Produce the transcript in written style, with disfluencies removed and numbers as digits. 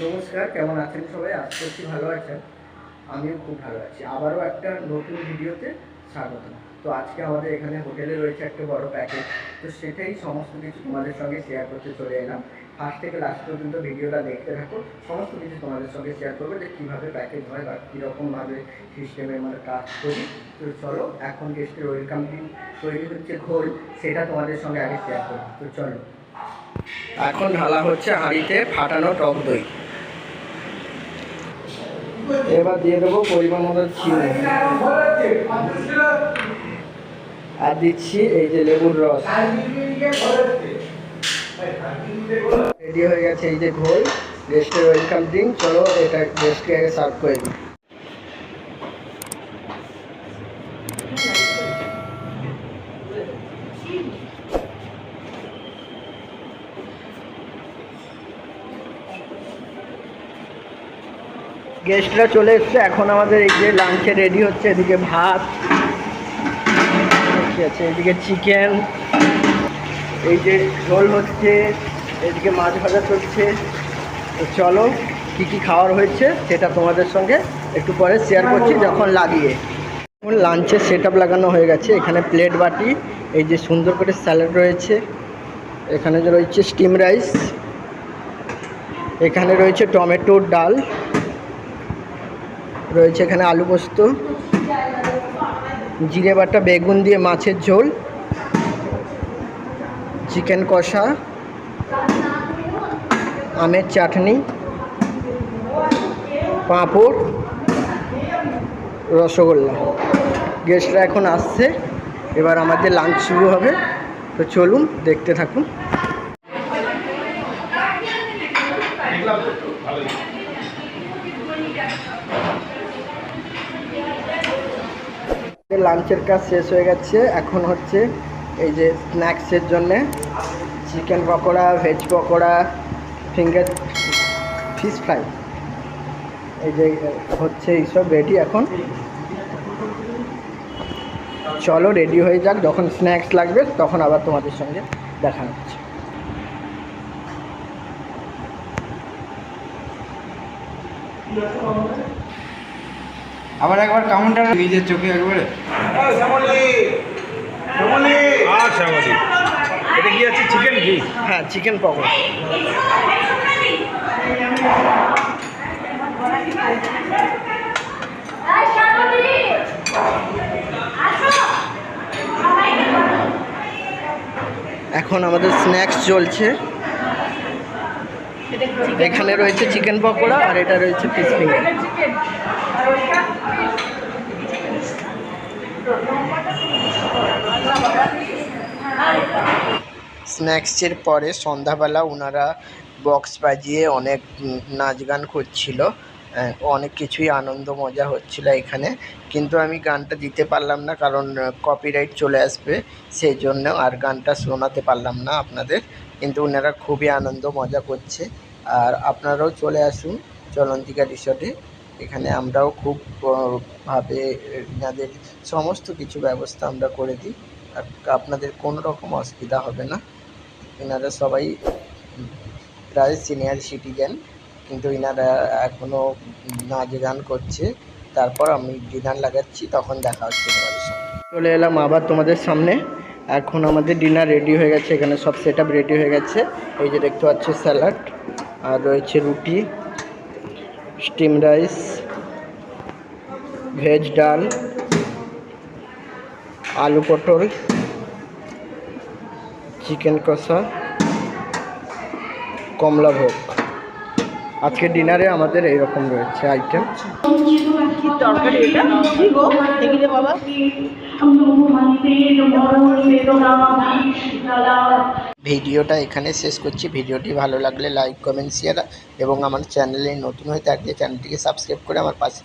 নমস্কার, কেমন আছেন সবাই? আশা করছি ভালো আছেন। আমিও খুব ভালো আছি। আবারও একটা নতুন ভিডিওতে স্বাগতম। তো আজকে আমাদের এখানে হোটেলে রয়েছে একটা বড় প্যাকেজ। তো সেটাই সমস্ত কিছু তোমাদের সঙ্গে শেয়ার করতে চলে এলাম। ফার্স্ট থেকে লাস্ট পর্যন্ত ভিডিওটা দেখতে থাকো। সমস্ত কিছু তোমাদের সঙ্গে শেয়ার করবো যে কীভাবে প্যাকেজ হয় বা কীরকমভাবে সিস্টেমে আমরা কাজ করি। তো চলো, এখন গেস্টের ওয়েলকাম ড্রিঙ্ক তৈরি হচ্ছে ঘোল, সেটা তোমাদের সঙ্গে আগে শেয়ার করবো। তো চলো, এখন ঢালা হচ্ছে হাঁড়িতে ফাটানো টক দই। এবার দিয়ে দেবো পরিমাণ মতো চিনি, আর দিচ্ছি এই যে লেবুর রস। রেডি হয়ে গেছে এই যে ঘোল, গেস্টের ওয়েলকাম ড্রিঙ্ক। চলো এটা গেস্টকে আগে সার্ভ করে দিই। গেস্টরা চলে এসছে, এখন আমাদের এই যে লাঞ্চে রেডি হচ্ছে। এদিকে ভাত আছে, এদিকে চিকেন, এই যে ঝোল হচ্ছে, এদিকে মাছ ভাজা চলছে। তো চলো কী কী খাওয়ার হয়েছে সেটা তোমাদের সঙ্গে একটু পরে শেয়ার করছি যখন লাগিয়ে। এখন লাঞ্চের সেট আপ লাগানো হয়ে গেছে। এখানে প্লেট বাটি, এই যে সুন্দর করে স্যালাড রয়েছে, এখানে যে রয়েছে স্টিম রাইস, এখানে রয়েছে টমেটোর ডাল, রয়েছে এখানে আলু পোস্ত, জিরে বাটা বেগুন দিয়ে মাছের ঝোল, চিকেন কষা, আমের চাটনি, পাঁপড়, রসগোল্লা। গেস্টরা এখন আসছে, এবার আমাদের লাঞ্চ শুরু হবে। তো চলুন দেখতে থাকুন। লাঞ্চের কাজ শেষ হয়ে গেছে। এখন হচ্ছে এই যে স্ন্যাক্সের জন্যে chicken pakora, veg pakora, finger fish fry, এই যে হচ্ছে এইসব রেডি। এখন চলো রেডি হয়ে যাক, যখন স্ন্যাক্স লাগবে তখন আবার তোমাদের সঙ্গে দেখা হচ্ছে। আবার একবার কাউন্টার নিজের চোখে একবারে। আচ্ছা বলি, এটা কি আছে? চিকেন কি? হ্যাঁ, চিকেন পকোড়া। এখন আমাদের স্ন্যাক্স চলছে। এখানে রয়েছে চিকেন পকোড়া আর এটা রয়েছে ফিশ ফিঙ্গার। স্ন্যাক্সের পরে সন্ধ্যাবেলা ওনারা বক্স বাজিয়ে অনেক নাচ গান করছিল, অনেক কিছুই আনন্দ মজা হচ্ছিল এখানে। কিন্তু আমি গানটা দিতে পারলাম না, কারণ কপিরাইট চলে আসবে, সেই জন্য আর গানটা শোনাতে পারলাম না আপনাদের। কিন্তু ওনারা খুবই আনন্দ মজা করছে। আর আপনারাও চলে আসুন চলন্তিকা রিসর্টে। এখানে আমরাও খুব ভাবে এনাদের সমস্ত কিছু ব্যবস্থা আমরা করে দিই, আর আপনাদের কোনো রকম অসুবিধা হবে না। এনারা সবাই প্রায় সিনিয়র সিটিজেন, কিন্তু এনারা এখনও নাচ গান করছে। তারপর আমি ডিনার লাগাচ্ছি, তখন দেখা হচ্ছে তোমাদের সামনে। চলে এলাম আবার তোমাদের সামনে। এখন আমাদের ডিনার রেডি হয়ে গেছে, এখানে সব সেট আপ রেডি হয়ে গেছে। এই যে দেখতে পাচ্ছ স্যালাড, আর রয়েছে রুটি, স্টিম রাইস, ভেজ ডাল, আলু পটল, চিকেন কষা, কমলা ভোগ। আজকে ডিনারে আমাদের এইরকম রয়েছে আইটেম। কি তরকারি এটা? কি গো? দেখি রে বাবা। ভিডিওটা এখানে শেষ করছি। ভিডিওটি ভালো লাগলে লাইক, কমেন্ট, শেয়ার এবং আমার চ্যানেলে নতুন হয়ে থাকলে চ্যানেলটিকে সাবস্ক্রাইব করে আমার পাশে